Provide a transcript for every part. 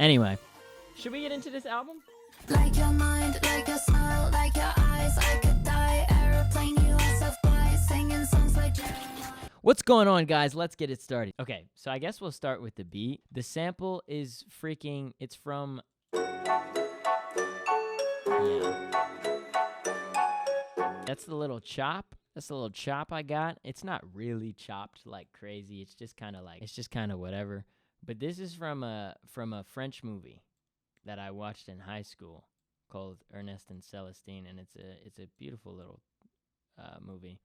Anyway, should we get into this album? Like your mind, like your smile, like your eyes, I could die. Aeroplane, US fly, singing songs like Jeremiah. What's going on, guys? Let's get it started. Okay, so I guess we'll start with the beat. The sample is freaking, it's from, that's the little chop. That's the little chop I got. It's not really chopped like crazy. It's just kind of whatever. But this is from a French movie that I watched in high school called Ernest and Celestine, and it's a beautiful little movie.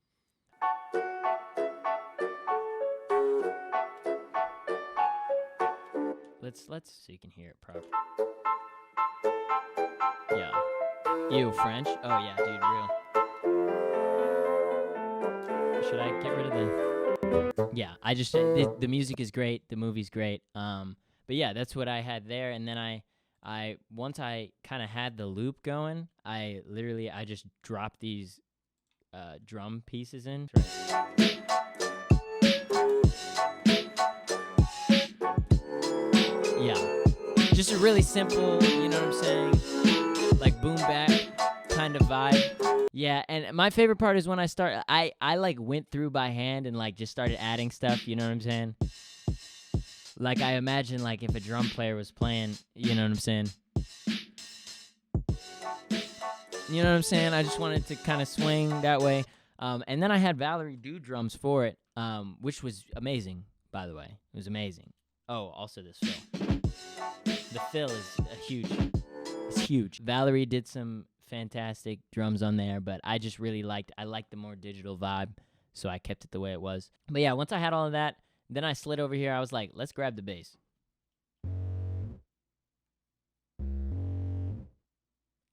Let's so you can hear it properly. Yeah. Ew, French? Oh yeah, dude, real. Should I get rid of the? Yeah, I just the music is great, the movie's great. But yeah, that's what I had there, and then I once I kind of had the loop going, I just dropped these drum pieces in. Yeah, just a really simple, you know what I'm saying, like boom bap kind of vibe. Yeah, and my favorite part is when I start, I like went through by hand and like just started adding stuff, you know what I'm saying? Like I imagine like if a drum player was playing, you know what I'm saying? You know what I'm saying? I just wanted to kind of swing that way. And then I had Valerie do drums for it, which was amazing, by the way. It was amazing. Oh, also this fill. The fill is it's huge. Valerie did some fantastic drums on there, but I just really liked the more digital vibe, so I kept it the way it was. But yeah, once I had all of that, then I slid over here. I was like, let's grab the bass.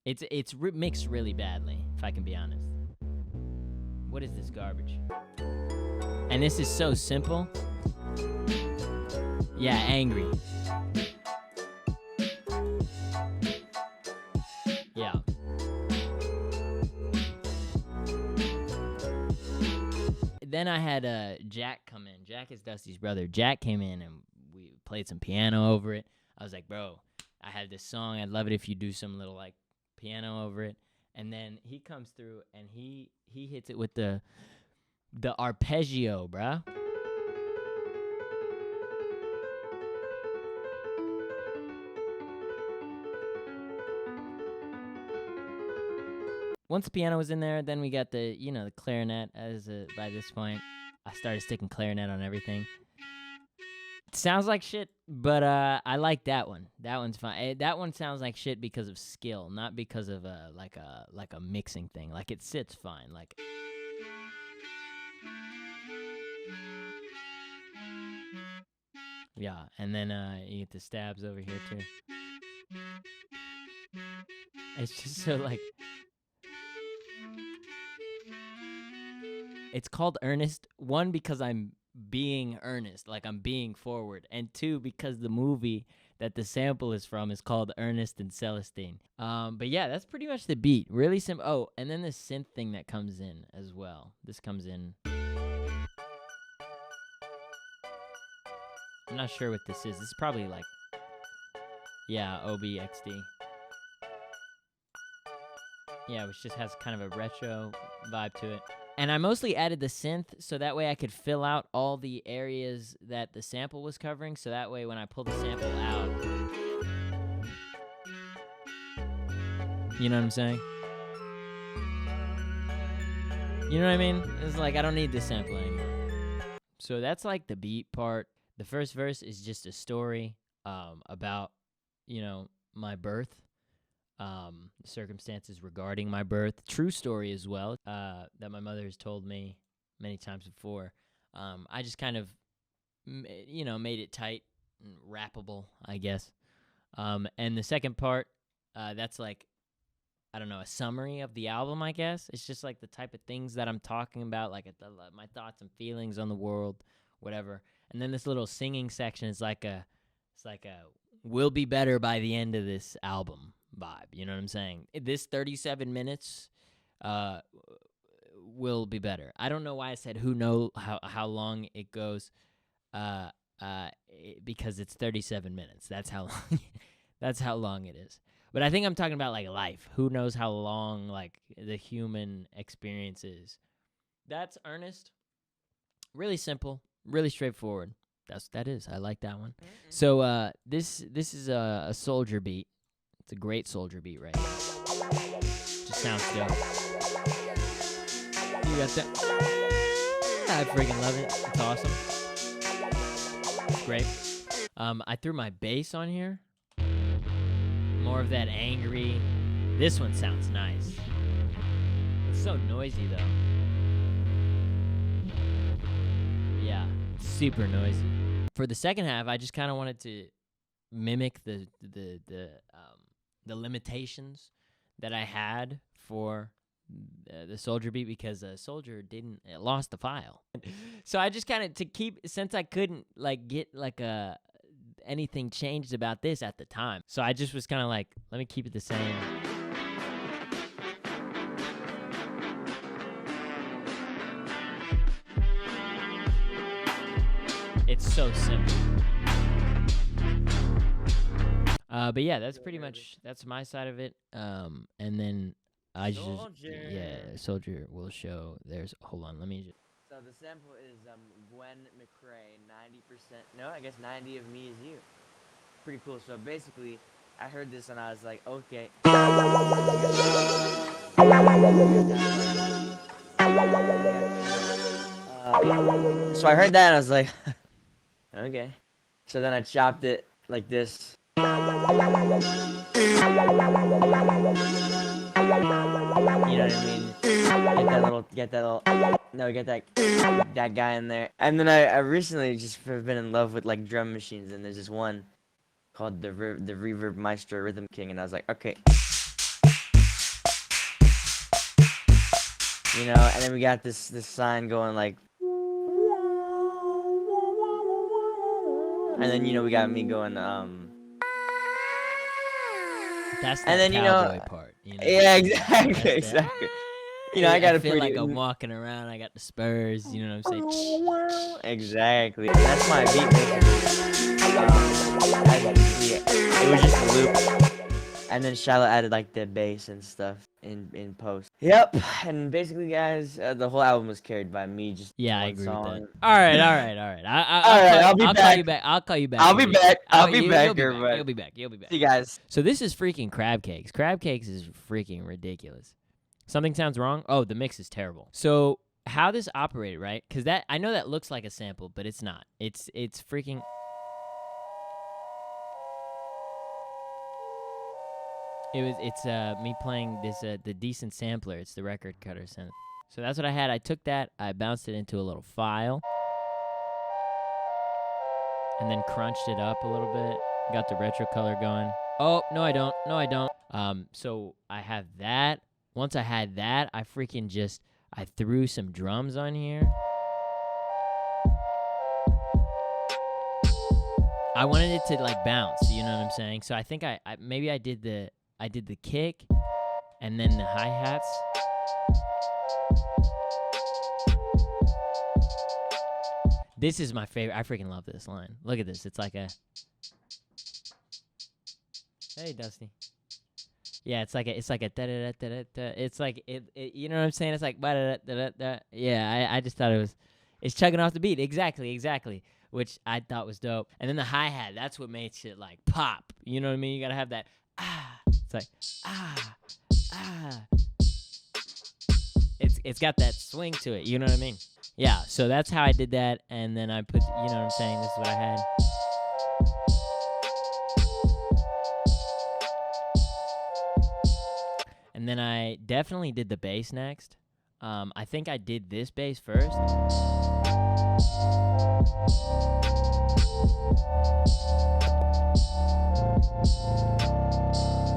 It's mixed really badly, if I can be honest. What is this garbage? And this is so simple. Yeah, angry. Yeah. Then I had Jack come in. Jack is Dusty's brother. Jack came in and we played some piano over it. I was like, bro, I had this song. I'd love it if you do some little like piano over it. And then he comes through and he hits it with the arpeggio, bruh. Once the piano was in there, then we got the clarinet by this point. I started sticking clarinet on everything. It sounds like shit, but I like that one. That one's fine. That one sounds like shit because of skill, not because of like a mixing thing. Like it sits fine. Like yeah, and then you get the stabs over here too. It's just so like. It's called Ernest, one, because I'm being earnest, like I'm being forward, and two, because the movie that the sample is from is called Ernest and Celestine. But yeah, that's pretty much the beat. Really simple. Oh, and then the synth thing that comes in as well. This comes in. I'm not sure what this is. This is probably like, yeah, OBXD. Yeah, which just has kind of a retro vibe to it. And I mostly added the synth so that way I could fill out all the areas that the sample was covering, so that way when I pull the sample out, you know what I'm saying? You know what I mean? It's like I don't need this sample anymore. So that's like the beat part. The first verse is just a story about, my birth. Circumstances regarding my birth. True story as well, that my mother has told me many times before. I just kind of, made it tight and rappable, I guess. And the second part, that's like, I don't know, a summary of the album, I guess. It's just like the type of things that I'm talking about, like my thoughts and feelings on the world, whatever. And then this little singing section is like it's like a we'll be better by the end of this album vibe, you know what I'm saying? This 37 minutes will be better. I don't know why I said who know how long it goes, because it's 37 minutes. That's how long That's how long it is. But I think I'm talking about like life. Who knows how long like the human experience is? That's Ernest. Really simple, really straightforward. That's what that is. I like that one. So this is a soldier beat. It's a great soldier beat right here. Just sounds dope. You got that? I freaking love it. It's awesome. It's great. I threw my bass on here. More of that angry. This one sounds nice. It's so noisy though. Yeah, super noisy. For the second half, I just kind of wanted to mimic the limitations that I had for the soldier beat because soldier lost the file. So I just kind of since I couldn't like get like anything changed about this at the time. So I just was kind of like, let me keep it the same. It's so simple. But yeah, that's pretty much, that's my side of it. And then I Soldier will show. Hold on, let me just. So the sample is Gwen McCrae, 90%, no, I guess 90 of me is you. Pretty cool. So basically, I heard this and I was like, okay. So I heard that and I was like, okay. So then I chopped it like this. You know what I mean? Get that guy in there. And then I recently just have been in love with like drum machines, and there's this one called the Reverb Maestro Rhythm King, and I was like, okay. You know, and then we got this sign going like, and then, you know, we got me going, That's and the then, cowboy part. You know? Yeah, exactly. You know, I got I feel like I'm walking around. I got the spurs. You know what I'm saying? Exactly. That's my beat, basically. It was just a loop. And then Shiloh added like the bass and stuff in post. Yep. And basically, guys, the whole album was carried by me. Just I one agree song. with that. All right. I'll be I'll back. call you back. I'll call you back. I'll be back. You'll be back. See you guys. So this is freaking crab cakes. Crab cakes is freaking ridiculous. Something sounds wrong? Oh, the mix is terrible. So how this operated, right? Because I know that looks like a sample, but it's not. It's freaking. It's me playing this the decent sampler. It's the record cutter synth. So that's what I had. I took that, I bounced it into a little file, and then crunched it up a little bit. Got the retro color going. Oh, no I don't. So I have that. Once I had that, I threw some drums on here. I wanted it to like bounce, you know what I'm saying? So I think maybe I did the kick and then the hi-hats. This is my favorite. I freaking love this line. Look at this. It's like a hey, Dusty. Yeah, it's like a da da da da da. It's like it. You know what I'm saying? It's like da da da da. Yeah, I just thought it's chugging off the beat. Exactly. Which I thought was dope. And then the hi-hat, that's what made shit like pop. You know what I mean? You gotta have that It's like It's got that swing to it. You know what I mean? Yeah. So that's how I did that. And then I put. You know what I'm saying? This is what I had. And then I definitely did the bass next. I think I did this bass first.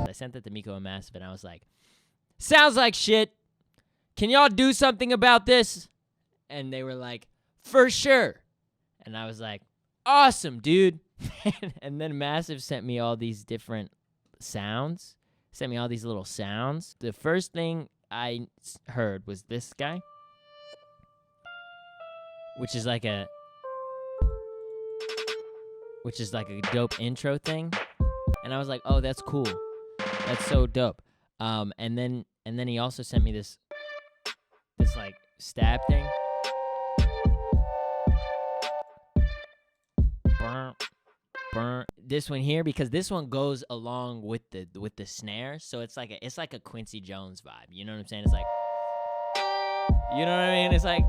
I sent that to Miko and Massive, and I was like, sounds like shit. Can y'all do something about this? And they were like, for sure. And I was like, awesome, dude. And then Massive sent me all these different sounds. Sent me all these little sounds. The first thing I heard was this guy, which is like a dope intro thing. And I was like, oh, that's cool. That's so dope. And then he also sent me this like stab thing. This one here, because this one goes along with the snare, so it's like a Quincy Jones vibe. You know what I'm saying? It's like, you know what I mean? It's like,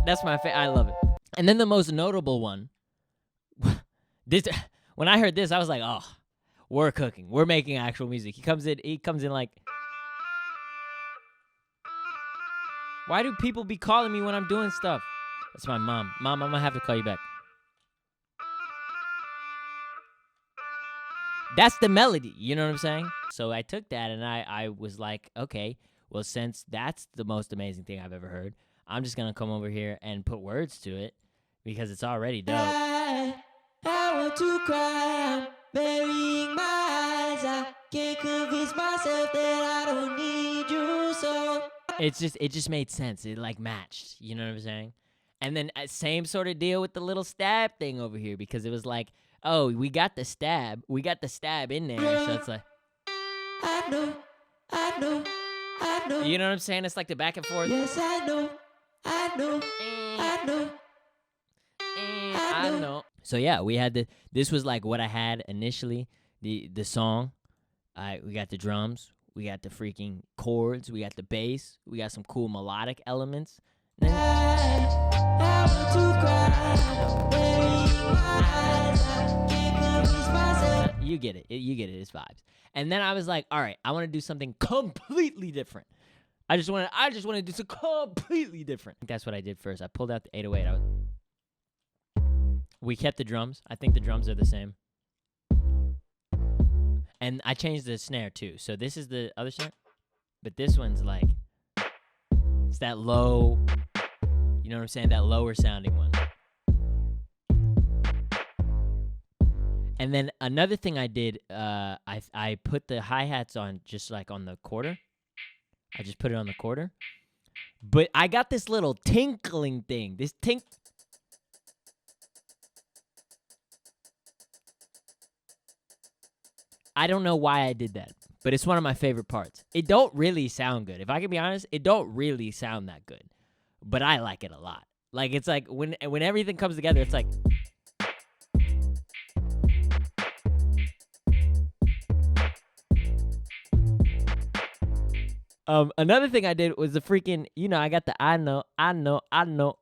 that's my I love it. And then the most notable one, this when I heard this, I was like, oh, we're cooking. We're making actual music. He comes in like, why do people be calling me when I'm doing stuff? That's my mom. Mom, I'm gonna have to call you back. That's the melody, you know what I'm saying? So I took that and I was like, okay, well, since that's the most amazing thing I've ever heard, I'm just gonna come over here and put words to it because it's already dope. I want to cry, I'm burying my eyes. I can't convince myself that I don't need you, so it just made sense. It like matched, you know what I'm saying? And then same sort of deal with the little stab thing over here, because it was like, oh, we got the stab in there, so it's like, I know. You know what I'm saying? It's like the back and forth. Yes, I know. So yeah, we had this was like what I had initially, the song. We got the drums, we got the freaking chords, we got the bass, we got some cool melodic elements. You get it. It's vibes. And then I was like, all right, I want to do something completely different. I just want to do something completely different. That's what I did first. I pulled out the 808. We kept the drums. I think the drums are the same. And I changed the snare too. So this is the other snare, but this one's like, it's that low, you know what I'm saying? That lower sounding one. And then another thing I did, I put the hi-hats on just like on the quarter. I just put it on the quarter. But I got this little tinkling thing. This tink. I don't know why I did that, but it's one of my favorite parts. It don't really sound good. If I can be honest, it don't really sound that good. But I like it a lot. Like, it's like when everything comes together, it's like, another thing I did was the freaking, I got the I know.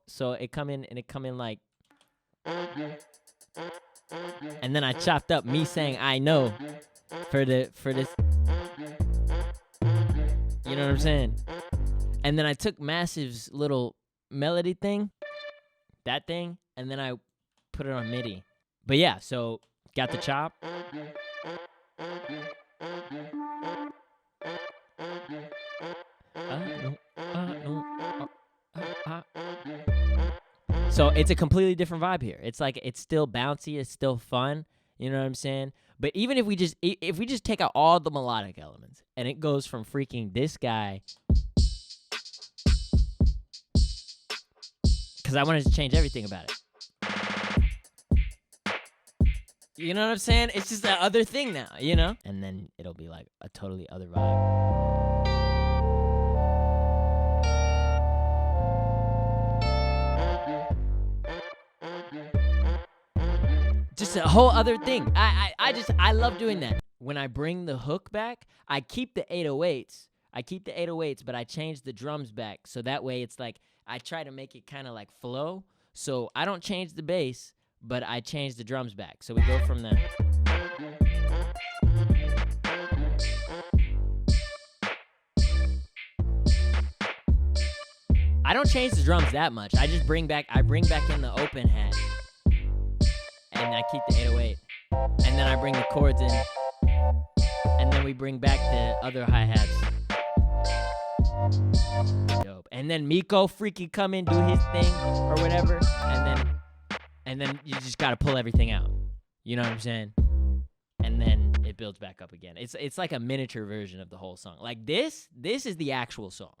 So it come in like, and then I chopped up me saying I know for this. You know what I'm saying? And then I took Massive's little melody thing, that thing, and then I put it on MIDI. But yeah, so got the chop. So it's a completely different vibe here. It's like, it's still bouncy, it's still fun. You know what I'm saying? But even if we just take out all the melodic elements and it goes from freaking this guy, because I wanted to change everything about it. You know what I'm saying? It's just that other thing now, And then it'll be like a totally other vibe. Just a whole other thing. I love doing that. When I bring the hook back, I keep the 808s. But I change the drums back. So that way it's like, I try to make it kind of like flow. So I don't change the bass, but I change the drums back. So we go from the... I don't change the drums that much. I bring back in the open hat. And I keep the 808. And then I bring the chords in. And then we bring back the other hi-hats. Dope. And then Miko freaking come in, do his thing or whatever. And then you just gotta pull everything out. You know what I'm saying? And then it builds back up again. It's like a miniature version of the whole song. Like this is the actual song.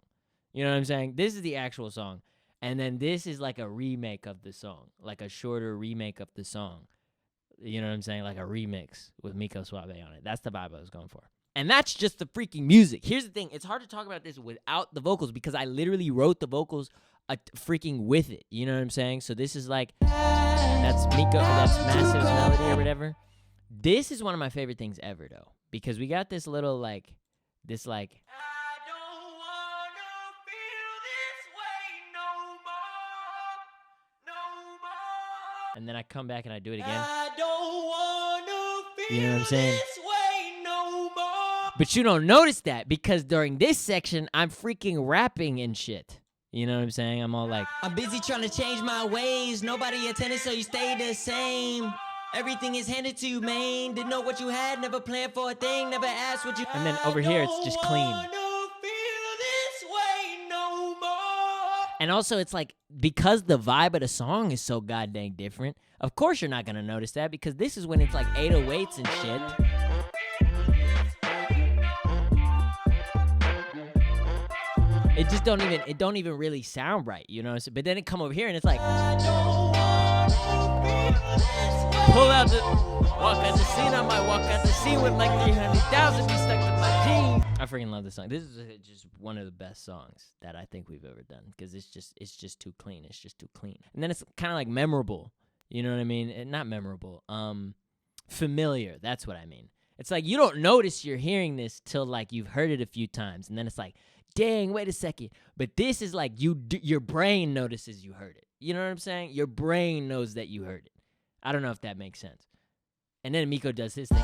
You know what I'm saying? This is the actual song. And then this is like a remake of the song. Like a shorter remake of the song. You know what I'm saying? Like a remix with Miko Suave on it. That's the vibe I was going for. And that's just the freaking music. Here's the thing. It's hard to talk about this without the vocals because I literally wrote the vocals freaking with it. You know what I'm saying? So this is like, that's Miko, that's Massive's melody or whatever. This is one of my favorite things ever, though, because we got this little, like, I don't wanna feel this way no more. And then I come back and I do it again. I don't wanna feel, you know what I'm saying? This way no more. But you don't notice that because during this section, I'm freaking rapping and shit. You know what I'm saying? I'm all like, I'm busy trying to change my ways. Nobody attended, so you stay the same. Everything is handed to you, man. Didn't know what you had, never planned for a thing, never asked what you. And then over here, it's just clean. And also, it's like, because the vibe of the song is so goddamn different, of course you're not gonna notice that because this is when it's like 808s and shit. It just don't even really sound right, you know? But then it come over here and it's like, pull out the, walk out the scene, I might walk out the scene with like 300,000 be stuck to my jeans. I freaking love this song. This is just one of the best songs that I think we've ever done because it's just too clean. It's just too clean. And then it's kind of like memorable, you know what I mean? Not memorable, familiar, that's what I mean. It's like you don't notice you're hearing this till like you've heard it a few times and then it's like, dang, wait a second. But this is like your brain notices you heard it. You know what I'm saying? Your brain knows that you heard it. I don't know if that makes sense. And then Miko does his thing.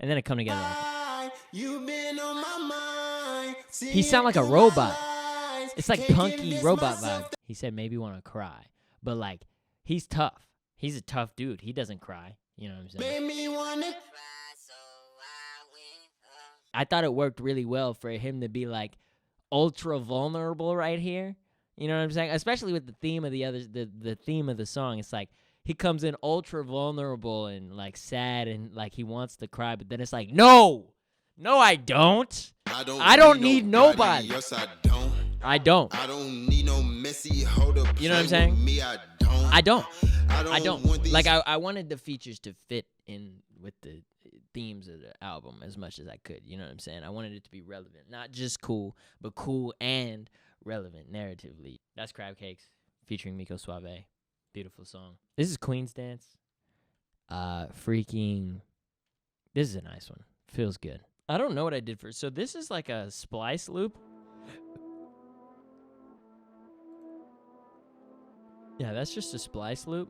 And then it come together like he sound like a robot. It's like punky robot vibe. He said maybe want to cry. But like, he's tough. He's a tough dude. He doesn't cry. You know what I'm saying? I thought it worked really well for him to be like ultra vulnerable right here. You know what I'm saying? Especially with the theme of the theme of the song. It's like he comes in ultra vulnerable and like sad and like he wants to cry, but then it's like, no, I don't. I don't need nobody. Yes, I don't. I don't need no messy hold up. You know what I'm saying? Me, I don't. Like I wanted the features to fit in with the themes of the album as much as I could. You know what I'm saying? I wanted it to be relevant, not just cool, but cool and relevant narratively. That's Crabcakes featuring Miko Suave. Beautiful song. This is Queen's Dance. Freaking, this is a nice one. Feels good. I don't know what I did for, so this is like a splice loop. Yeah, that's just a splice loop.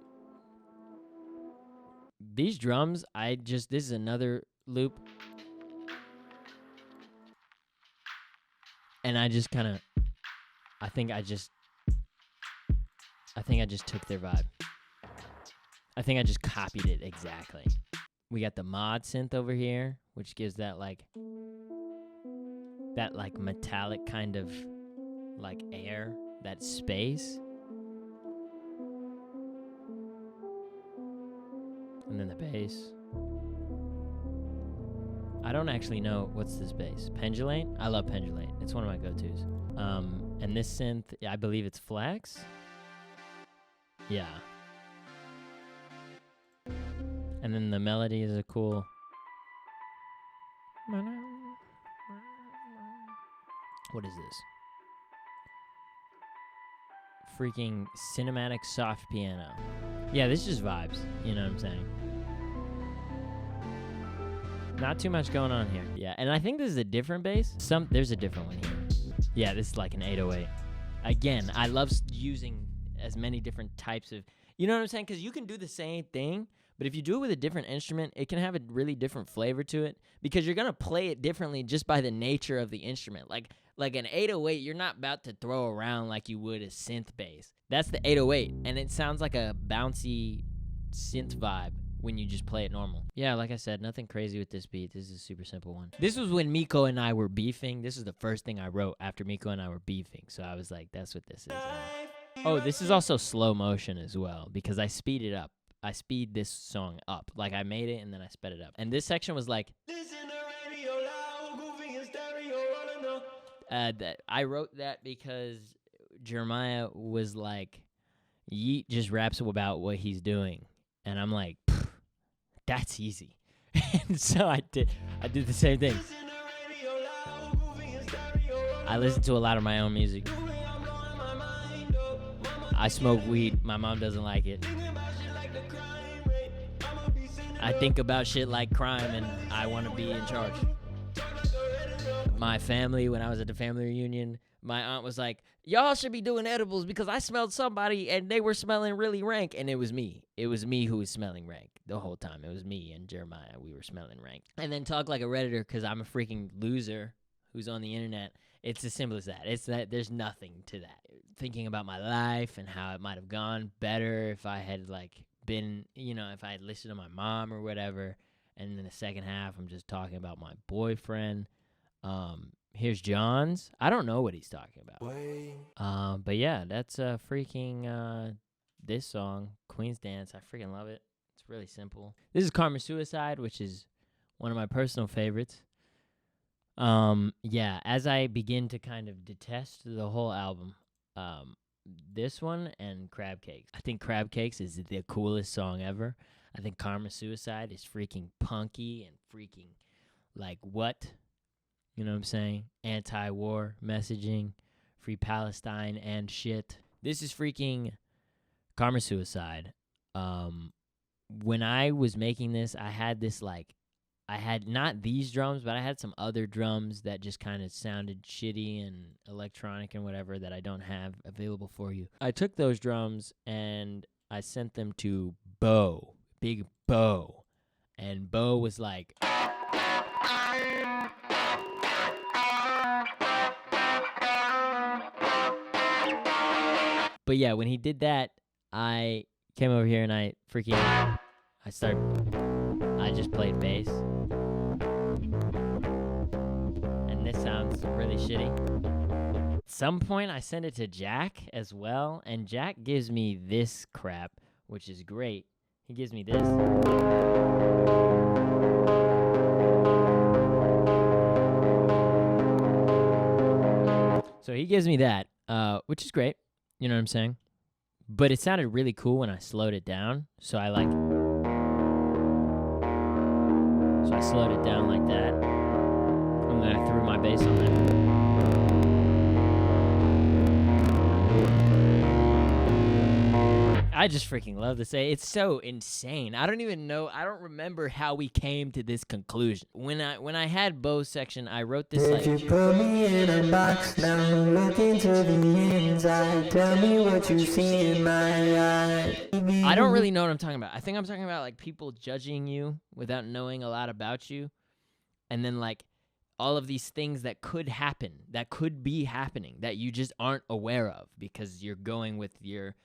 These drums, this is another loop. And I just kind of, I think I just took their vibe. I think I just copied it exactly. We got the mod synth over here, which gives that like metallic kind of like air, that space. And then the bass. I don't actually know what's this bass. Pendulate? I love Pendulate. It's one of my go-tos. And this synth, I believe it's Flex. Yeah. And then the melody is a cool. What is this? Freaking cinematic soft piano. Yeah, this is just vibes. You know what I'm saying? Not too much going on here. Yeah, and I think this is a different bass. There's a different one here. Yeah, this is like an 808. Again, I love using as many different types of, you know what I'm saying? Because you can do the same thing, but if you do it with a different instrument, it can have a really different flavor to it because you're going to play it differently just by the nature of the instrument. Like an 808, you're not about to throw around like you would a synth bass. That's the 808, and it sounds like a bouncy synth vibe when you just play it normal. Yeah, like I said, nothing crazy with this beat. This is a super simple one. This was when Miko and I were beefing. This is the first thing I wrote after Miko and I were beefing, so I was like, that's what this is. Oh, this is also slow motion as well because I speed it up. I speed this song up. Like I made it and then I sped it up. And this section was like, I wrote that because Jeremiah was like, Yeet just raps about what he's doing, and I'm like, that's easy. And so I did the same thing. I listen to a lot of my own music. I smoke weed. My mom doesn't like it. I think about shit like crime, and I want to be in charge. My family, when I was at the family reunion, my aunt was like, y'all should be doing edibles because I smelled somebody and they were smelling really rank. And it was me. It was me who was smelling rank the whole time. It was me and Jeremiah. We were smelling rank. And then talk like a Redditor because I'm a freaking loser who's on the internet. It's as simple as that. It's that there's nothing to that. Thinking about my life and how it might have gone better if I had been, if I had listened to my mom or whatever. And in the second half, I'm just talking about my boyfriend. Here's John's. I don't know what he's talking about. But yeah, that's freaking this song, Queen's Dance. I freaking love it. It's really simple. This is Karma Suicide, which is one of my personal favorites. Yeah, as I begin to kind of detest the whole album, this one and Crabcakes. I think Crabcakes is the coolest song ever. I think Karma Suicide is freaking punky and freaking what? You know what I'm saying? Anti-war messaging, free Palestine and shit. This is freaking Karma Suicide. When I was making this, I had this I had not these drums, but I had some other drums that just kind of sounded shitty and electronic and whatever that I don't have available for you. I took those drums and I sent them to Bo, Big Bo. And Bo was like, but yeah, when he did that, I came over here and I just played bass. And this sounds really shitty. At some point, I sent it to Jack as well, and Jack gives me this crap, which is great. He gives me this. So he gives me that, which is great. You know what I'm saying? But it sounded really cool when I slowed it down. So I slowed it down like that. And then I threw my bass on it. I just freaking love to say it's so insane. I don't even know. I don't remember how we came to this conclusion. When I had Bo's section, I wrote this If you put me in a box now, look into the inside. Tell me what you see in my eyes. I don't really know what I'm talking about. I think I'm talking about people judging you without knowing a lot about you, and then all of these things that could happen, that could be happening, that you just aren't aware of because you're going with your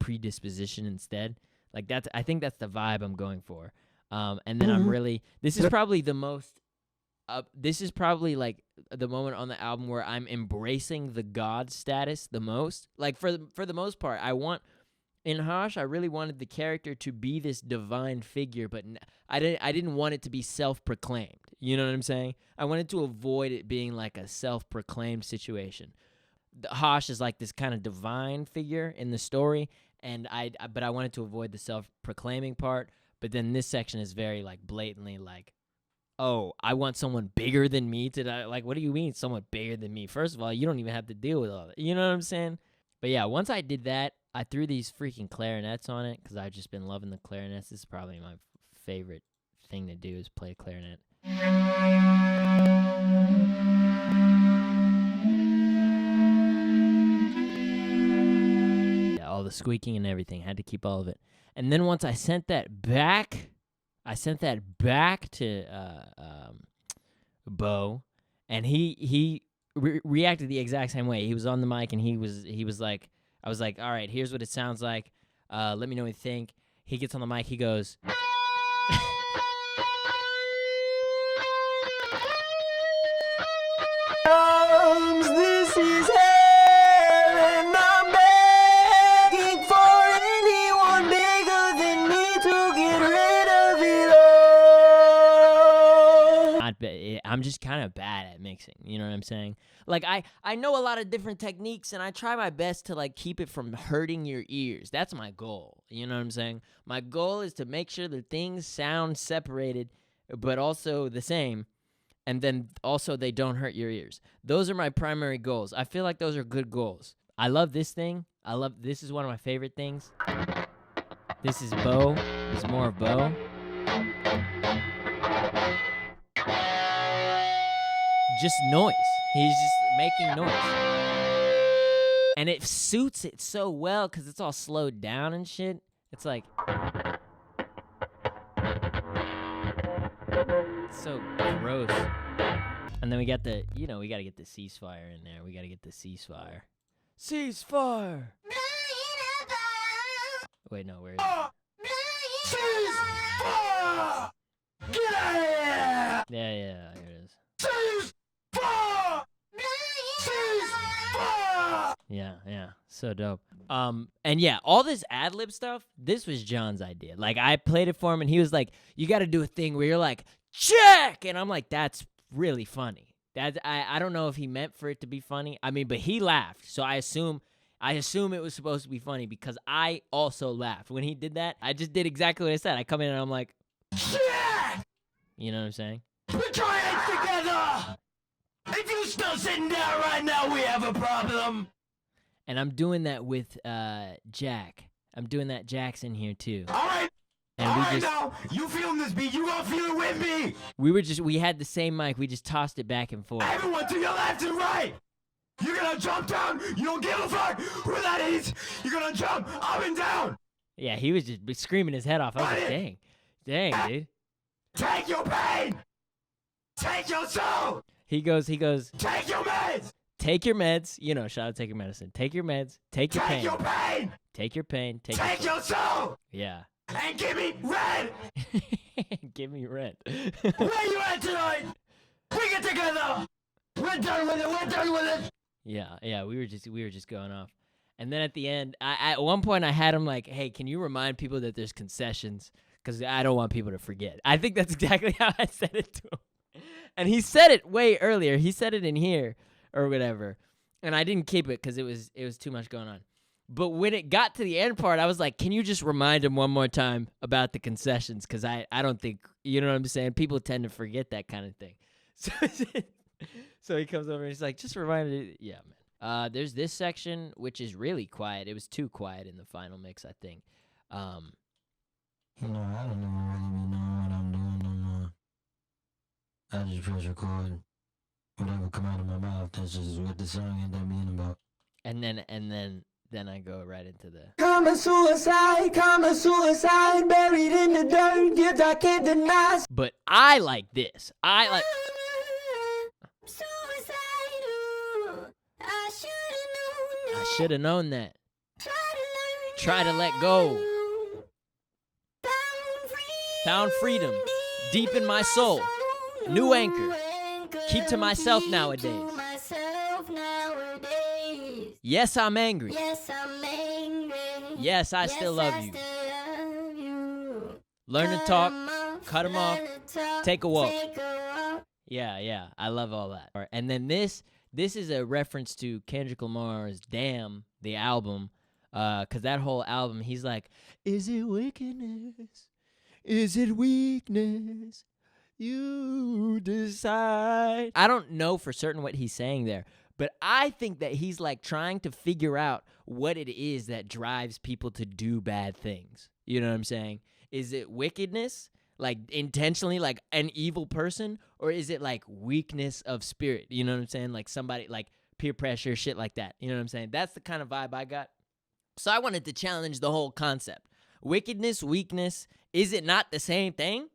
predisposition instead. I think that's the vibe I'm going for. And then I'm really, this is probably the most, this is probably the moment on the album where I'm embracing the God status the most. For the most part, in Hosh, I really wanted the character to be this divine figure, but I didn't want it to be self-proclaimed. You know what I'm saying? I wanted to avoid it being a self-proclaimed situation. Hosh is this kind of divine figure in the story, but I wanted to avoid the self-proclaiming part. But then this section is very blatantly oh, I want someone bigger than me to die. What do you mean someone bigger than me? First of all, you don't even have to deal with all that. You know what I'm saying? But yeah, once I did that, I threw these freaking clarinets on it because I've just been loving the clarinets. This is probably my favorite thing to do is play a clarinet. All the squeaking and everything. Had to keep all of it. And then once I sent that back to Bo, and he reacted the exact same way. He was on the mic and he was like, I was like, all right, here's what it sounds like. Let me know what you think. He gets on the mic. He goes, this is heaven. I'm begging for anyone bigger than me to get rid of it all. I'm just kind of bad at mixing. You know what I'm saying? Like I know a lot of different techniques, and I try my best to like keep it from hurting your ears. That's my goal. You know what I'm saying? My goal is to make sure that things sound separated, but also the same, and then also they don't hurt your ears. Those are my primary goals. I feel like those are good goals. I love this thing. This is one of my favorite things. This is Bo. There's more of Bo. Just noise. He's just making noise. And it suits it so well because it's all slowed down and shit. It's like... It's so gross. And then we got the... You know, we got to get the ceasefire in there. We got to get the ceasefire. Ceasefire! Wait, no, where is it? Ceasefire! Get out of here! Yeah, here it is. Ceasefire! Ceasefire! Yeah, so dope. And yeah, all this ad-lib stuff, this was John's idea. Like, I played it for him, and he was like, you got to do a thing where you're like, check! And I'm like, that's really funny. I don't know if he meant for it to be funny. I mean, but he laughed, so I assume it was supposed to be funny because I also laughed. When he did that, I just did exactly what I said. I come in and I'm like, Check! you know what I'm saying? Put your hands together! If you're still sitting down right now, we have a problem. And I'm doing that with Jack. I'm doing that Jackson here too. All right. And All we right just now, you feeling this beat, you gonna feel it with me. we had the same mic. We just tossed it back and forth. Everyone to your left and right. You're gonna jump down. You don't give a fuck who that is. You're gonna jump up and down. Yeah, he was just screaming his head off. I was like, Right. dang, dude. Take your pain. Take your soul. He goes, Take your meds. take your meds. You know, shout out take your medicine. Take your meds. Take your Take pain. your pain. Take your pain. Take Take your your soul. Yeah. And give me red. Give me rent. Where you at tonight? Bring it together. We're done with it. We're done with it. Yeah, we were just going off. And then at the end, at one point I had him like, hey, can you remind people that there's concessions? Because I don't want people to forget. I think that's exactly how I said it to him. And he said it way earlier. He said it in here or whatever. And I didn't keep it because it was too much going on. But when it got to the end part, I was like, can you just remind him one more time about the concessions? Because I don't think, you know what I'm saying? People tend to forget that kind of thing. So he comes over and he's like, just remind me. Yeah, man. There's this section, which is really quiet. It was too quiet in the final mix, I think. You know, I don't even really be knowing what I'm doing no more. I just press record. Whatever come out of my mouth, that's just what the song ended up being about. And then I go right into the... Comma suicide, buried in the dirt, guilt I can't deny. But I like this. I like... I should have known that. Try to let go. Found freedom deep in my soul. New anchor. Keep to myself nowadays. Yes, I'm angry. Yes, I still love you. Learn to talk. Cut them off. Take a walk. Yeah. I love all that. All right, and then this is a reference to Kendrick Lamar's Damn, the album. Because that whole album, he's like, is it wickedness? Is it weakness? You decide. I don't know for certain what he's saying there, but I think that he's like trying to figure out what it is that drives people to do bad things. You know what I'm saying? Is it wickedness? Like intentionally, like an evil person? Or is it like weakness of spirit? You know what I'm saying? Like somebody, like peer pressure, shit like that. You know what I'm saying? That's the kind of vibe I got. So I wanted to challenge the whole concept. Wickedness, weakness, is it not the same thing?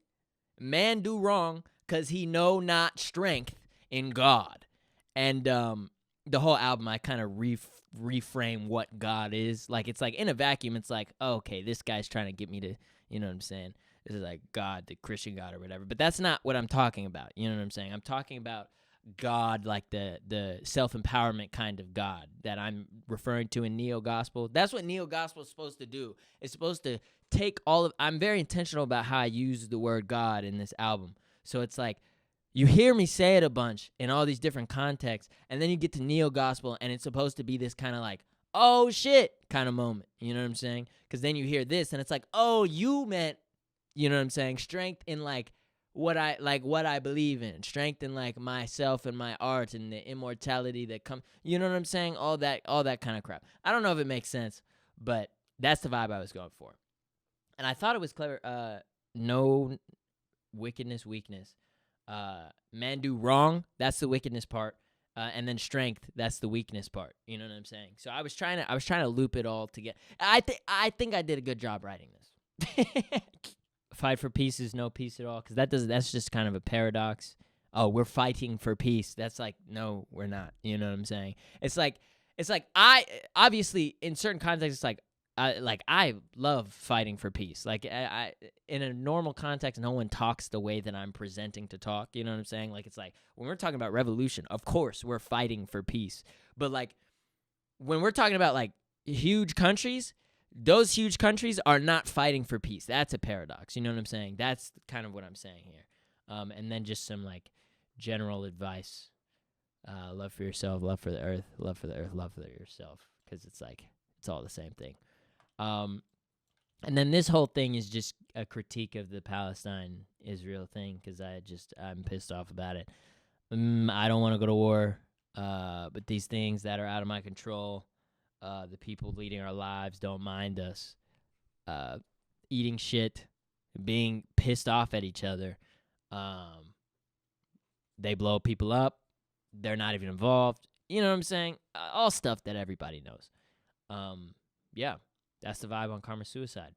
Man do wrong because he know not strength in God. And the whole album, I kind of reframe what God is. Like, it's like in a vacuum, it's like, oh, okay, this guy's trying to get me to, you know what I'm saying? This is like God, the Christian God or whatever. But that's not what I'm talking about. You know what I'm saying? I'm talking about God, like the self-empowerment kind of God that I'm referring to in neo-gospel. That's what neo-gospel is supposed to do. It's supposed to take I'm very intentional about how I use the word God in this album. So it's like, You hear me say it a bunch in all these different contexts, and then you get to neo-gospel, and it's supposed to be this kind of like, oh, shit kind of moment. You know what I'm saying? Because then you hear this, and it's like, oh, you meant, you know what I'm saying, strength in like what I believe in, strength in like myself and my art and the immortality that comes, you know what I'm saying? All that kind of crap. I don't know if it makes sense, but that's the vibe I was going for. And I thought it was clever. No wickedness, weakness. Man do wrong, that's the wickedness part. And then strength, that's the weakness part. You know what I'm saying? So I was trying to loop it all together. I think I did a good job writing this. Fight for peace is no peace at all, because that's just kind of a paradox. Oh, we're fighting for peace. That's like, no, we're not. You know what I'm saying? It's like I obviously in certain contexts, it's like I love fighting for peace. Like I in a normal context, no one talks the way that I'm presenting to talk. You know what I'm saying? Like it's like when we're talking about revolution, of course we're fighting for peace. But like when we're talking about like huge countries, those huge countries are not fighting for peace. That's a paradox. You know what I'm saying? That's kind of what I'm saying here. And then just some like general advice. Love for yourself, love for the earth, love for the earth, love for yourself. Because it's like, it's all the same thing. And then this whole thing is just a critique of the Palestine-Israel thing, because I'm pissed off about it. I don't want to go to war, but these things that are out of my control, the people leading our lives don't mind us eating shit, being pissed off at each other. They blow people up. They're not even involved. You know what I'm saying? All stuff that everybody knows. Yeah, that's the vibe on Karma Suicide.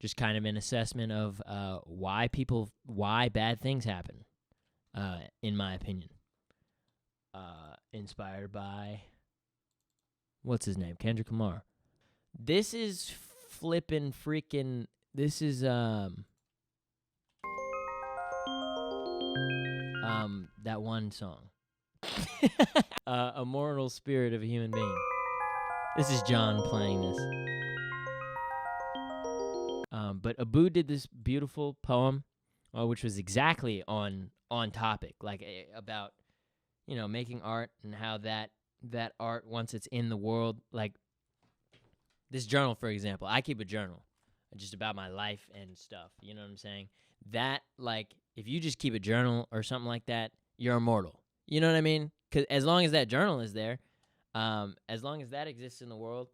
Just kind of an assessment of why bad things happen, in my opinion. Inspired by, what's his name? Kendrick Lamar. This is this is, that one song. Immortal Spirit of a Human Being. This is John playing this. But Abu did this beautiful poem, which was exactly on topic, like about, you know, making art and how that art, once it's in the world, like this journal, for example. I keep a journal just about my life and stuff. You know what I'm saying? That, like, if you just keep a journal or something like that, you're immortal. You know what I mean? Because as long as that journal is there, as long as that exists in the world,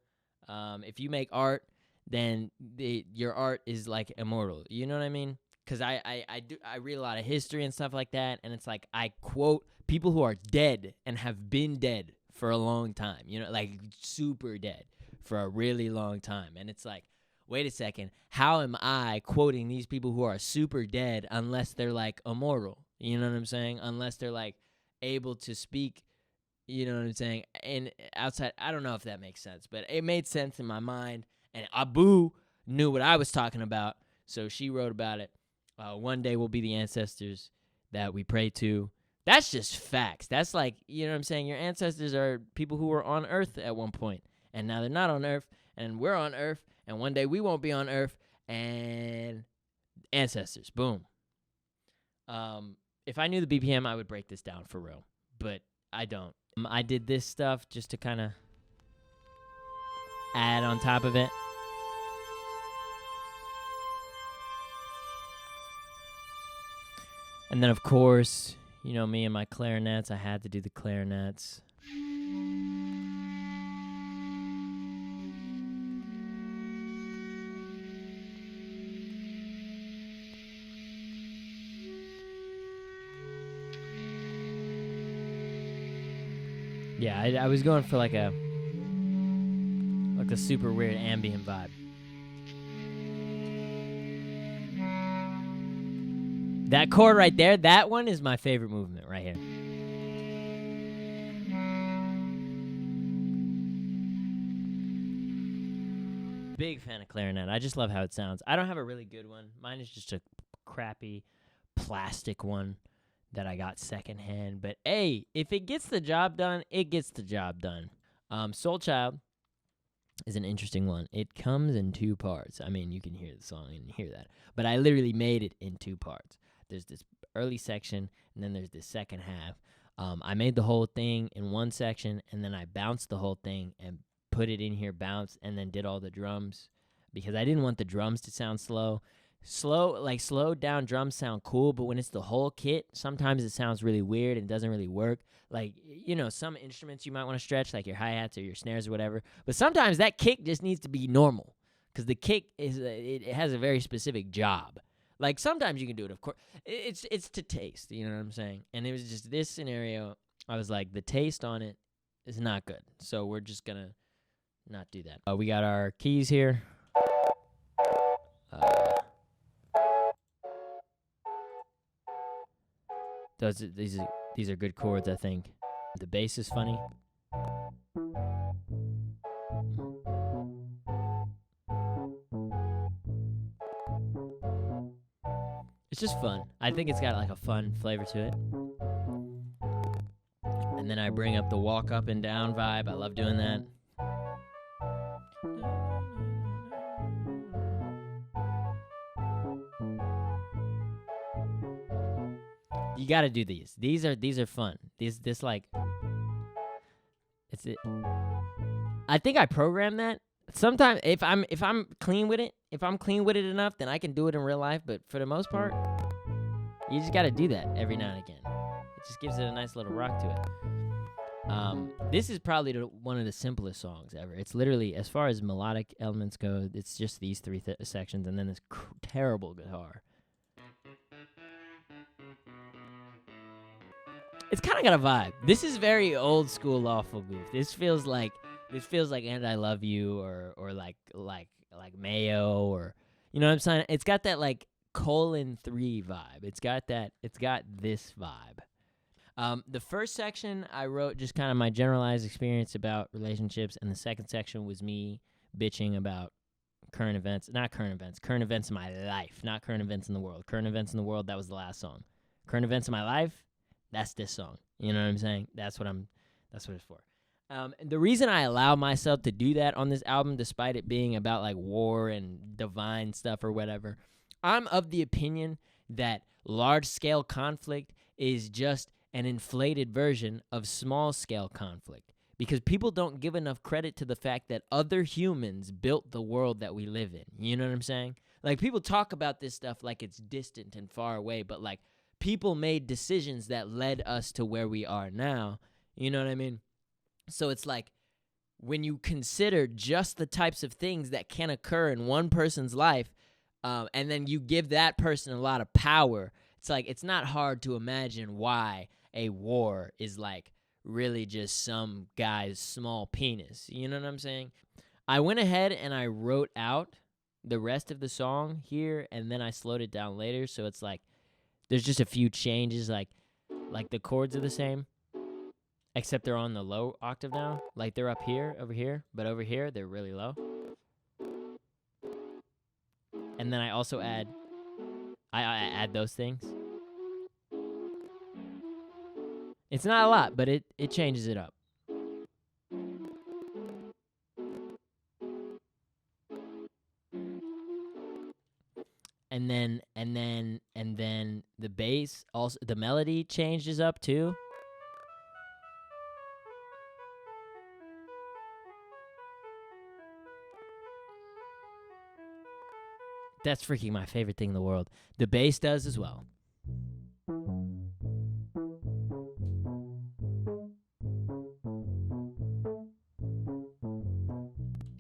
if you make art, then your art is like immortal. You know what I mean? Because I read a lot of history and stuff like that, and it's like I quote people who are dead and have been dead for a long time. You know, like super dead for a really long time, and it's like, wait a second, how am I quoting these people who are super dead unless they're like immortal? You know what I'm saying? Unless they're like able to speak. You know what I'm saying? And outside, I don't know if that makes sense, but it made sense in my mind. And Abu knew what I was talking about, so she wrote about it. One day we'll be the ancestors that we pray to. That's just facts. That's like, you know what I'm saying? Your ancestors are people who were on Earth at one point, and now they're not on Earth, and we're on Earth, and one day we won't be on Earth, and ancestors. Boom. If I knew the BPM, I would break this down for real, but I don't. I did this stuff just to kind of add on top of it. And then, of course, you know, me and my clarinets, I had to do the clarinets. Yeah, I was going for like a super weird ambient vibe. That chord right there, that one is my favorite movement right here. Big fan of clarinet. I just love how it sounds. I don't have a really good one. Mine is just a crappy plastic one that I got secondhand. But hey, if it gets the job done, it gets the job done. Soulchild is an interesting one. It comes in two parts. I mean, you can hear the song and hear that. But I literally made it in two parts. There's this early section, and then there's the second half. I made the whole thing in one section, and then I bounced the whole thing and put it in here, bounced, and then did all the drums because I didn't want the drums to sound slow. Slowed down drums sound cool, but when it's the whole kit, sometimes it sounds really weird and doesn't really work. Like, some instruments you might want to stretch, like your hi-hats or your snares or whatever, but sometimes that kick just needs to be normal because the kick it has a very specific job. Like, sometimes you can do it, of course. It's to taste, you know what I'm saying? And it was just this scenario, I was like, the taste on it is not good, so we're just going to not do that. We got our keys here. These are good chords, I think. The bass is funny. It's just fun. I think it's got like a fun flavor to it. And then I bring up the walk up and down vibe. I love doing that. You got to do these. These are fun. This like it's it. I think I programmed that. Sometimes if I'm clean with it, if I'm clean with it enough, then I can do it in real life, but for the most part, you just got to do that every now and again. It just gives it a nice little rock to it. This is probably one of the simplest songs ever. It's literally, as far as melodic elements go, it's just these three sections and then this terrible guitar. It's kind of got a vibe. This is very old school Lawful Goof. This feels like And I Love You or like Mayo, or you know what I'm saying? It's got that like 3 vibe. It's got this vibe. The first section I wrote just kind of my generalized experience about relationships, and the second section was me bitching about current events in my life, not current events in the world. Current events in the world, that was the last song. Current events in my life, that's this song. You know what I'm saying? That's what it's for. The reason I allow myself to do that on this album, despite it being about like war and divine stuff or whatever, I'm of the opinion that large-scale conflict is just an inflated version of small-scale conflict, because people don't give enough credit to the fact that other humans built the world that we live in. You know what I'm saying? Like, people talk about this stuff like it's distant and far away, but like, people made decisions that led us to where we are now. You know what I mean? So it's like, when you consider just the types of things that can occur in one person's life, and then you give that person a lot of power, it's like, it's not hard to imagine why a war is like really just some guy's small penis. You know what I'm saying? I went ahead and I wrote out the rest of the song here, and then I slowed it down later, so it's like, there's just a few changes, like the chords are the same, except they're on the low octave now. Like, they're up here, over here, but over here, they're really low. And then I also add those things. It's not a lot, but it changes it up. And then the bass, also the melody changes up too. That's freaking my favorite thing in the world. The bass does as well.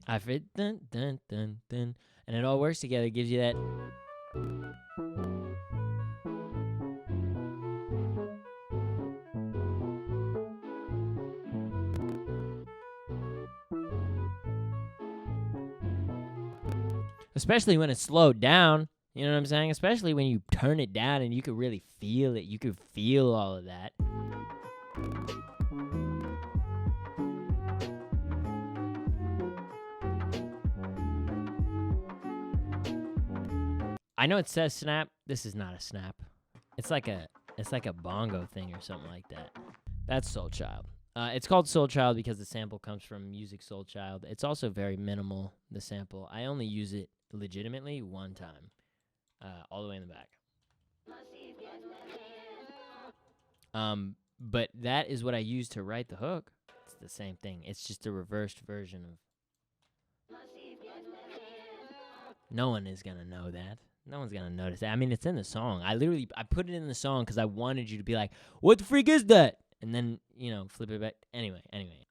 I fit dun dun dun dun, and it all works together. It gives you that. Especially when it's slowed down, you know what I'm saying? Especially when you turn it down and you can really feel it. You can feel all of that. I know it says snap. This is not a snap. It's like a bongo thing or something like that. That's Soulchild. It's called Soulchild because the sample comes from music Soulchild. It's also very minimal, the sample. I only use it legitimately one time, all the way in the back. But that is what I used to write the hook. It's the same thing. It's just a reversed version of. No one is gonna know that. No one's gonna notice that. I mean, it's in the song. I put it in the song because I wanted you to be like, "What the freak is that?" And then flip it back. Anyway,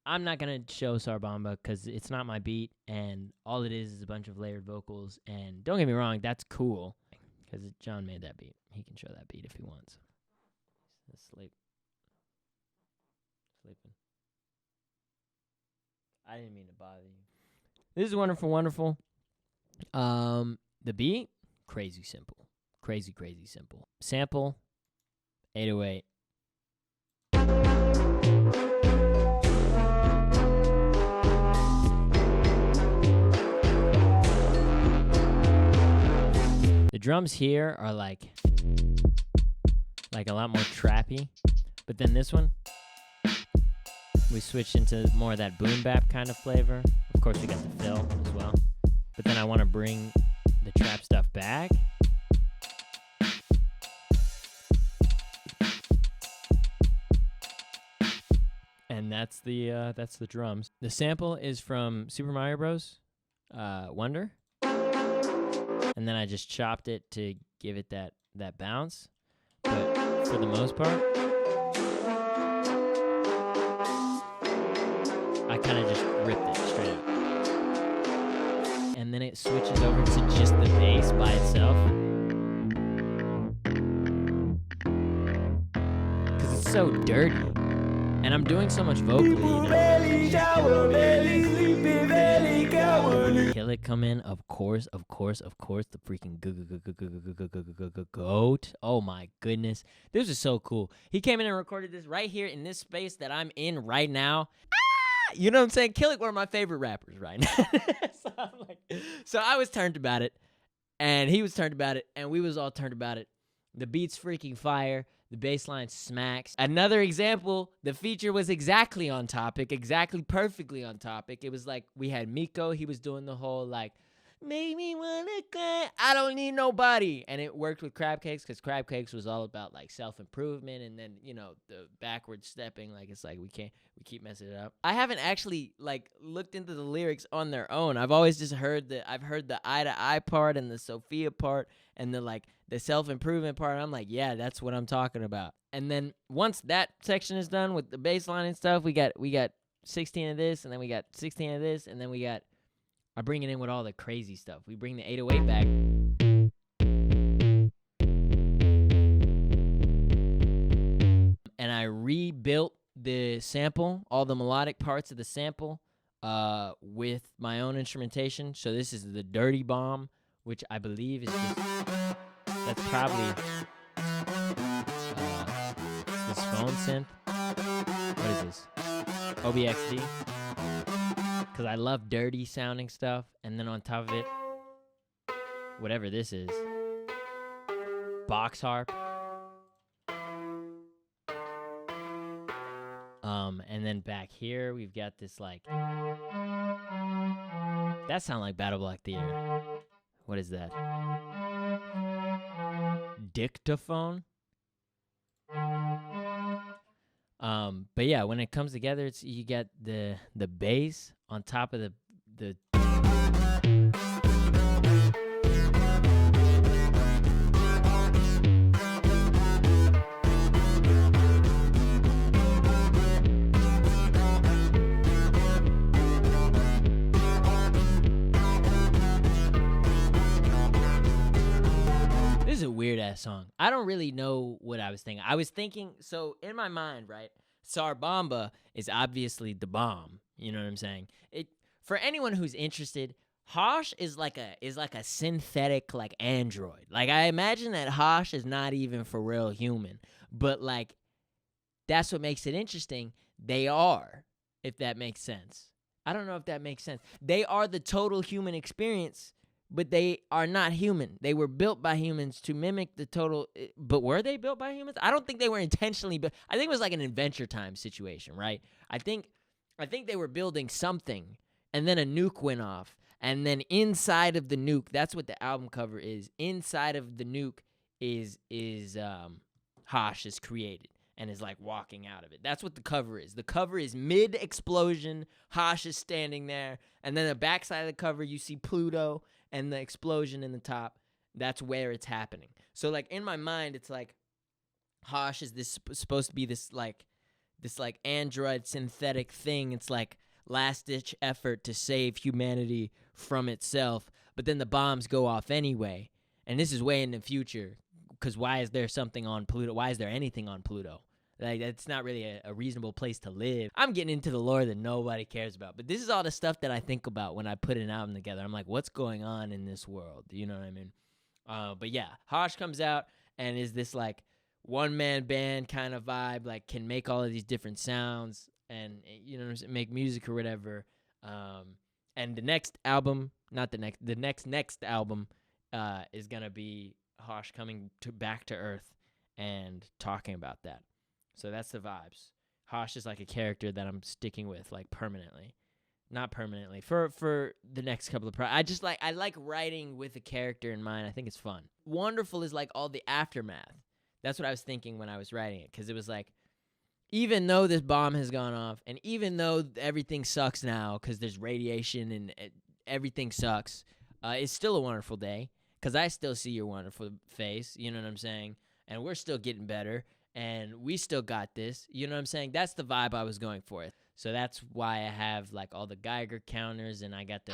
I'm not gonna show Sarbamba because it's not my beat, and all it is a bunch of layered vocals. And don't get me wrong, that's cool because John made that beat. He can show that beat if he wants. He's asleep. Sleeping. I didn't mean to bother you. This is wonderful, wonderful. The beat, crazy simple. Crazy simple. Sample, 808. The drums here are like a lot more trappy, but then this one, we switched into more of that boom bap kind of flavor. Of course, we got the fill as well. But then I want to bring the trap stuff back. And that's the drums. The sample is from Super Mario Bros. Wonder. And then I just chopped it to give it that bounce. But for the most part, I kind of just ripped it straight up. And then it switches over to just the bass by itself. Because it's so dirty. And I'm doing so much vocally. Kill it come in, of course, the freaking goat. Oh my goodness. This is so cool. He came in and recorded this right here in this space that I'm in right now. You know what I'm saying? Killick, one of my favorite rappers right now. So I was turned about it, and he was turned about it, and we was all turned about it. The beat's freaking fire. The bass line smacks. Another example, the feature was exactly on topic, exactly perfectly on topic. It was like we had Miko. He was doing the whole like, make me wanna cry, I don't need nobody. And it worked with Crabcakes because Crabcakes was all about like self-improvement and then, the backward stepping. Like it's like we keep messing it up. I haven't actually like looked into the lyrics on their own. I've always just heard the eye to eye part and the Sophia part and the self-improvement part. I'm like, yeah, that's what I'm talking about. And then once that section is done with the bass line and stuff, we got 16 of this and then we got 16 of this and then I bring it in with all the crazy stuff. We bring the 808 back. And I rebuilt the sample, all the melodic parts of the sample, with my own instrumentation. So this is the Dirty Bomb, which I believe is that's probably this phone synth. What is this? OBXD. Because I love dirty sounding stuff. And then on top of it, whatever this is, box harp. And then back here, we've got this that sound like Battle Block Theater. What is that? Dictaphone? But yeah, when it comes together, you get the bass on top of the This is a weird ass song. I don't really know what I was thinking. I was thinking, so in my mind, right? Sarbamba is obviously the bomb. You know what I'm saying? For anyone who's interested, Hosh is like a synthetic like android. Like I imagine that Hosh is not even for real human, but like that's what makes it interesting. They are, if that makes sense. I don't know if that makes sense. They are the total human experience, but they are not human. They were built by humans to mimic the total. But were they built by humans? I don't think they were intentionally built. I think it was like an Adventure Time situation, right? I think they were building something, and then a nuke went off, and then inside of the nuke, that's what the album cover is. Inside of the nuke is Hosh is created, and is like walking out of it. That's what the cover is. The cover is mid-explosion. Hosh is standing there, and then the backside of the cover, you see Pluto and the explosion in the top. That's where it's happening. So like in my mind, it's like Hosh is this supposed to be this like android synthetic thing. It's like last-ditch effort to save humanity from itself, but then the bombs go off anyway. And this is way in the future, because why is there something on Pluto? Why is there anything on Pluto? Like, it's not really a reasonable place to live. I'm getting into the lore that nobody cares about, but this is all the stuff that I think about when I put an album together. I'm like, what's going on in this world? You know what I mean? But yeah, Hosh comes out and is this like one-man band kind of vibe, like can make all of these different sounds and, you know, make music or whatever. And the next album, the next album is going to be Hosh coming back to Earth and talking about that. So that's the vibes. Hosh is like a character that I'm sticking with like permanently. Not permanently. For the next couple of I like writing with a character in mind. I think it's fun. Wonderful is like all the aftermath. That's what I was thinking when I was writing it, because it was like, even though this bomb has gone off, and even though everything sucks now because there's radiation and everything sucks, it's still a wonderful day because I still see your wonderful face. You know what I'm saying? And we're still getting better, and we still got this. You know what I'm saying? That's the vibe I was going for. So that's why I have like all the Geiger counters, and I got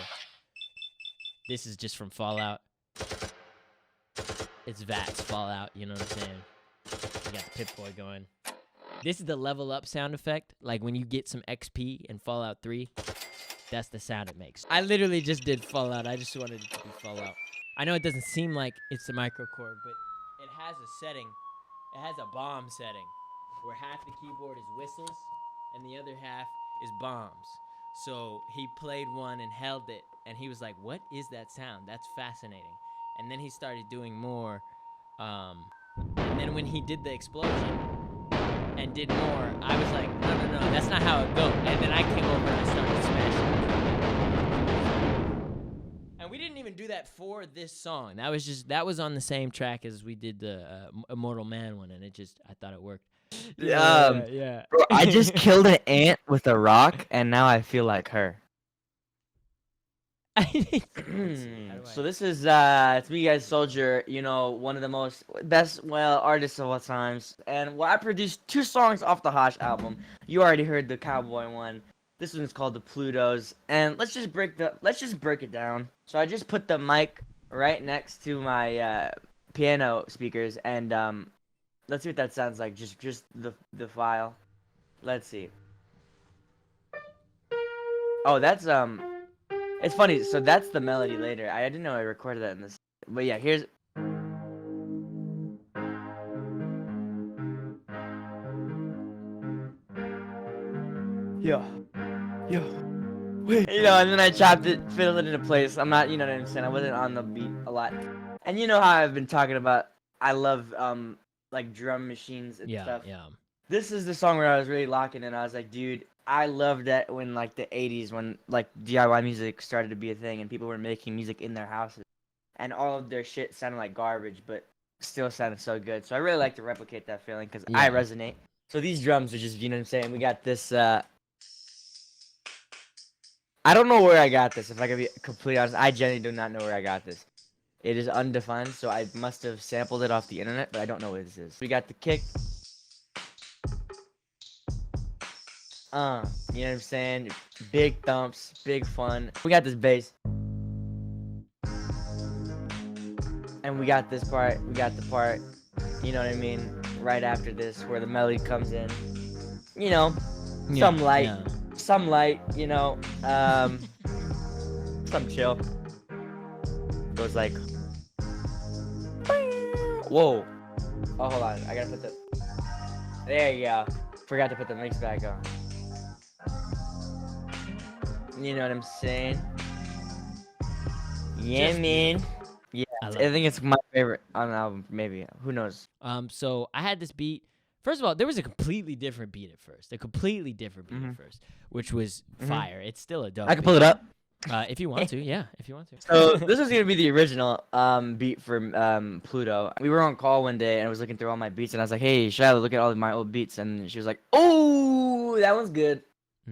this is just from Fallout. It's Vats Fallout, you know what I'm saying? You got the Pip-Boy going. This is the level up sound effect. Like when you get some XP in Fallout 3, that's the sound it makes. I literally just did Fallout. I just wanted it to be Fallout. I know it doesn't seem like it's a microchord, but it has a setting. It has a bomb setting where half the keyboard is whistles and the other half is bombs. So he played one and held it, and he was like, what is that sound? That's fascinating. And then he started doing more. And then when he did the explosion and did more, I was like, no, that's not how it goes. And then I came over and I started smashing. And we didn't even do that for this song. That was on the same track as we did the Immortal Man one, and I thought it worked. Yeah. Bro, I just killed an ant with a rock, and now I feel like her. So this is it's me, guys, Soldier. You know, one of the best artists of all times. And I produced 2 songs off the Hosh album. You already heard the Cowboy one. This one's called the Plutos. And let's just break it down. So I just put the mic right next to my piano speakers, and let's see what that sounds like. Just the file. Let's see. Oh, that's it's funny. So that's the melody later. I didn't know I recorded that in this. But yeah, here's. Yeah. Wait. You know, and then I chopped it, fiddled it into place. I'm not, you know what I'm saying? I wasn't on the beat a lot. And you know how I've been talking about, I love like drum machines and stuff. Yeah. This is the song where I was really locking in. I was like, dude, I loved that when like the 80s, when like DIY music started to be a thing and people were making music in their houses, and all of their shit sounded like garbage, but still sounded so good. So I really like to replicate that feeling because I resonate. So these drums are just, you know what I'm saying? We got this. I don't know where I got this. If I can be completely honest, I genuinely do not know where I got this. It is undefined, so I must have sampled it off the internet, but I don't know what this is. We got the kick. You know what I'm saying? Big thumps, big fun. We got this bass. And we got this part, you know what I mean, right after this, where the melody comes in. You know, some light, you know, some chill. Goes like, whoa. Oh, hold on, I gotta put there you go. Forgot to put the mix back on. You know what I'm saying? Yeah, man. Yeah, I think it's my favorite on the album, maybe. Who knows? So I had this beat. First of all, there was a completely different beat at first. Which was fire. It's still a dope I can beat. pull it up. If you want to, yeah. If you want to. So this was gonna be the original beat for Pluto. We were on call one day and I was looking through all my beats and I was like, "Hey, Shiloh, look at all of my old beats." And she was like, "Oh, that one's good."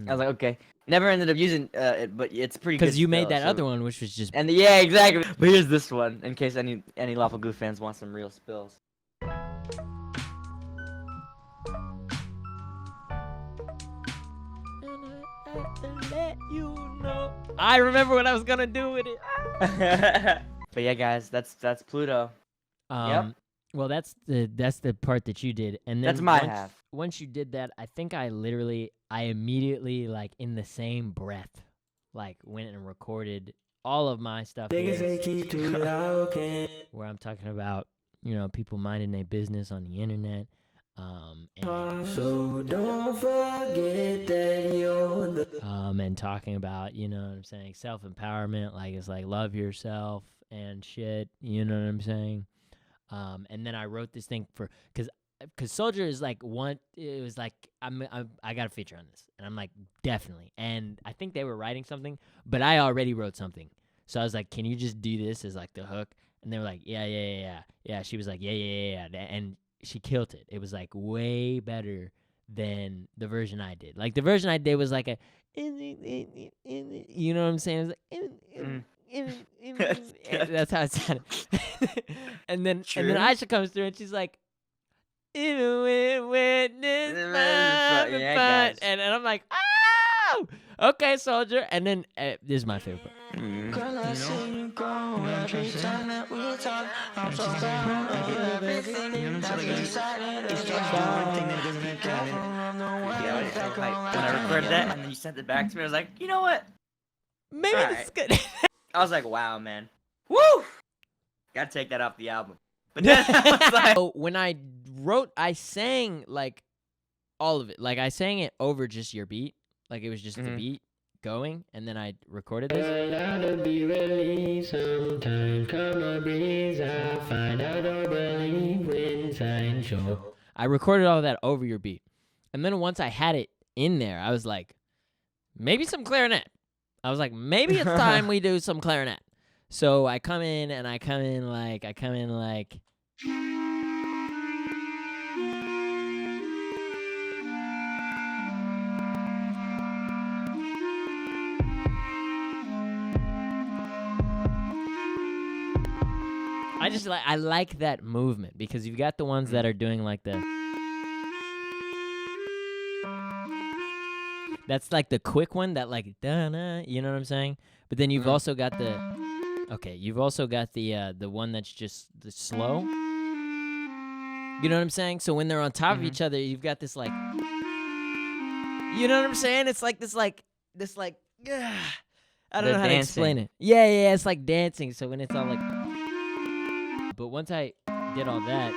I was like, "Okay." Never ended up using it, but it's pretty good. Because you made still, that other one, which was just. And yeah, exactly. But here's this one, in case any Lawful Goof fans want some real spills. I remember what I was gonna do with it. But yeah, guys, that's Pluto. Yep. Well, that's the part that you did, and then That's my half. Once you did that, I think I immediately, like, in the same breath, like, went and recorded all of my stuff here, where I'm talking about, people minding their business on the internet. So don't forget that you're the and talking about, what I'm saying, self-empowerment, like, it's like love yourself and shit, you know what I'm saying? And then I wrote this thing because Soldier is like it was like, I got a feature on this, and I'm like, definitely. And I think they were writing something, but I already wrote something. So I was like, can you just do this as like the hook? And they were like, yeah. She was like, yeah. And she killed it. It was like way better than the version I did. Like the version I did was like a, you know what I'm saying? It was like, that's how it sounded. and then Aisha comes through and she's like, witness and I'm like, oh, okay, Soldier. And then this is my favorite part. Girl, I see you go every time that we talk. I'm so proud of everything that's inside. It's just one thing that doesn't make When I recorded that and then you sent it back to me, I was like, you know what? Maybe this is good. I was like, wow, man. Woo! Gotta take that off the album. But then I was like, so when I wrote, I sang like all of it. Like I sang it over just your beat. Like it was just the beat going, and then I recorded this. I recorded all of that over your beat. And then once I had it in there, I was like, maybe some clarinet. I was like, maybe it's time we do some clarinet. So I come in like I like that movement, because you've got the ones that are doing like that's like the quick one that like da-na, you know what I'm saying? But then you've also got the one that's just the slow. You know what I'm saying? So when they're on top of each other, you've got this like, you know what I'm saying? It's like this I don't know how to explain it. Yeah, it's like dancing. So when it's all like, but once I did all that,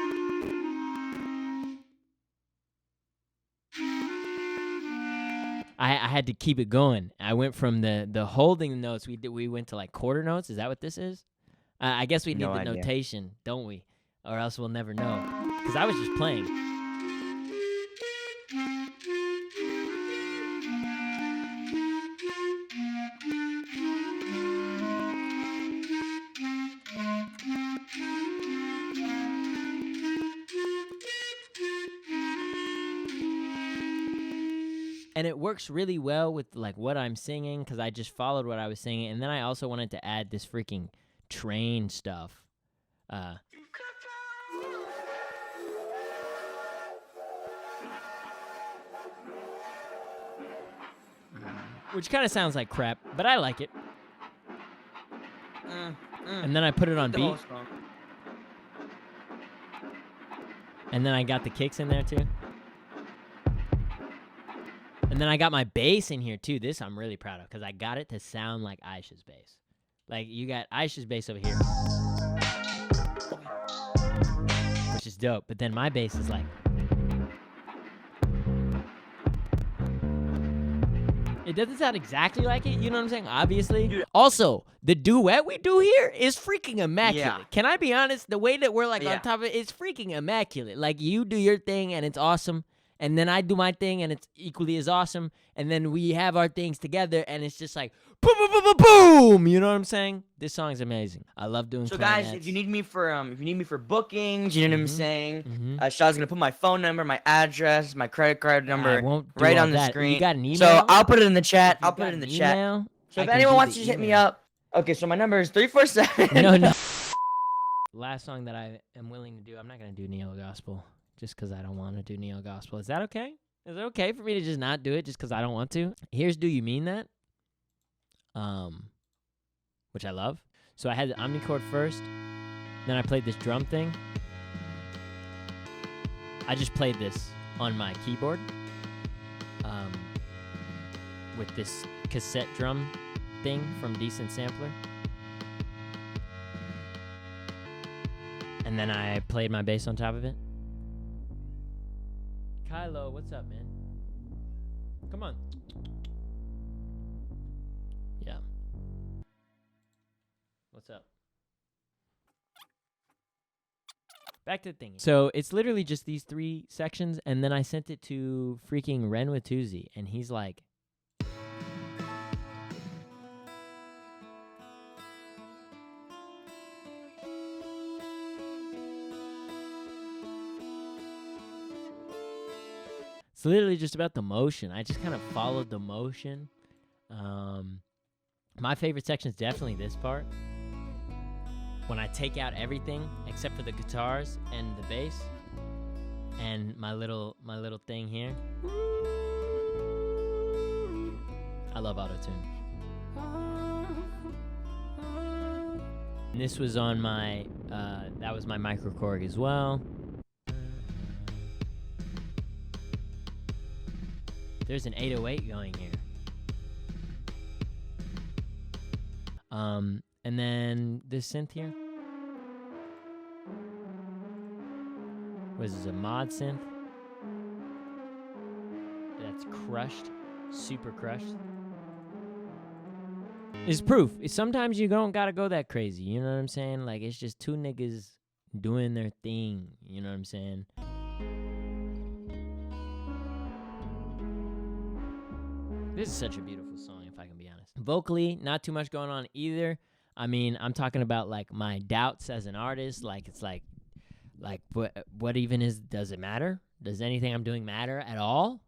I had to keep it going. I went from the holding notes. We went to like quarter notes. Is that what this is? I guess we need the notation, don't we? Or else we'll never know. Because I was just playing. And it works really well with like what I'm singing, because I just followed what I was singing. And then I also wanted to add this freaking train stuff. Which kind of sounds like crap, but I like it. And then I put it on beat. And then I got the kicks in there too. And then I got my bass in here too. This I'm really proud of, because I got it to sound like Aisha's bass. Like you got Aisha's bass over here, which is dope. But then my bass is like, it doesn't sound exactly like it. You know what I'm saying? Obviously. Dude. Also, the duet we do here is freaking immaculate. Yeah. Can I be honest? The way that we're like on top of it is freaking immaculate. Like you do your thing and it's awesome. and then I do my thing, and it's equally as awesome, and then we have our things together, and it's just like boom, boom, boom, boom, boom. You know what I'm saying? This song is amazing. I love doing. So clarinets. guys, if you need me for bookings, you know what I'm saying? Shaw's gonna put my phone number, my address, my credit card number right on the screen. You got an email? So I'll put it in the chat. If if anyone wants to hit me up, okay. So my number is 347. No. Last song that I am willing to do. I'm not gonna do neo gospel just because I don't want to do neo gospel. Is that okay? Is it okay for me to just not do it just because I don't want to? Here's Do You Mean That? Which I love. So I had the omnichord first, then I played this drum thing. I just played this on my keyboard with this cassette drum thing from Decent Sampler. And then I played my bass on top of it. Kylo, what's up, man? Come on. Yeah. What's up? Back to the thing. So it's literally just these 3 sections, and then I sent it to freaking Ren with Tuzi, and he's like, it's literally just about the motion. I just kind of followed the motion. My favorite section is definitely this part. When I take out everything except for the guitars and the bass and my little thing here. I love auto-tune. And this was on my that was my microKORG as well. There's an 808 going here. And then this synth here. What is this, a mod synth? That's crushed, super crushed. It's proof. Sometimes you don't gotta go that crazy, you know what I'm saying? Like, it's just 2 niggas doing their thing, you know what I'm saying? This is such a beautiful song, if I can be honest. Vocally, not too much going on either. I mean, I'm talking about, like, my doubts as an artist. Like, it's like what even does it matter? Does anything I'm doing matter at all?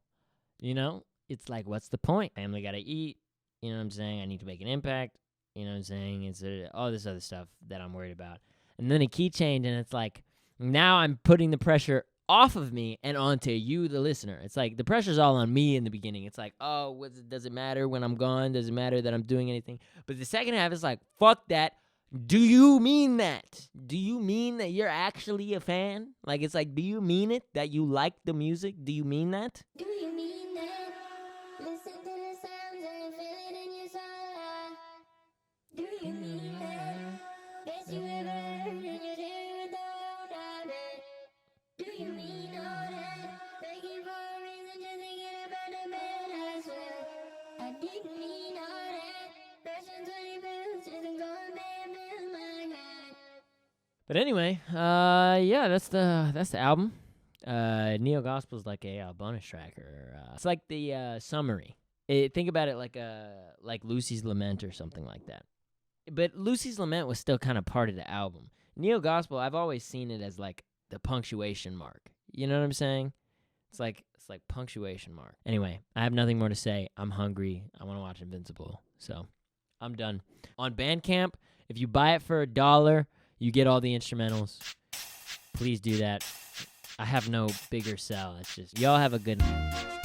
You know? It's like, what's the point? Family gotta eat. You know what I'm saying? I need to make an impact. You know what I'm saying? It's all this other stuff that I'm worried about. And then a key change, and it's like, now I'm putting the pressure off of me and onto you, the listener. It's like the pressure's all on me in the beginning. It's like, oh, does it matter when I'm gone? Does it matter that I'm doing anything? But the second half is like, fuck that. Do you mean that? Do you mean that you're actually a fan? Like, it's like, do you mean it? That you like the music? Do you mean that? Do you mean that? Listen to the sounds and feel it in your soul. Do you mean that? Best you ever heard and you're there without it. Do you mean all that? Begging for a reason, just thinking about the bed, I swear. I didn't mean all that. Brushing 20 pills, just going bad, feel my God. But anyway, yeah, that's the album. Neo Gospel is like a bonus track, or it's like the summary. Think about it like Lucy's Lament or something like that. But Lucy's Lament was still kind of part of the album. Neo Gospel, I've always seen it as like the punctuation mark. You know what I'm saying? It's like punctuation mark. Anyway, I have nothing more to say. I'm hungry. I want to watch Invincible. So I'm done. On Bandcamp, if you buy it for $1, you get all the instrumentals. Please do that. I have no bigger sell. It's just, y'all have a good night.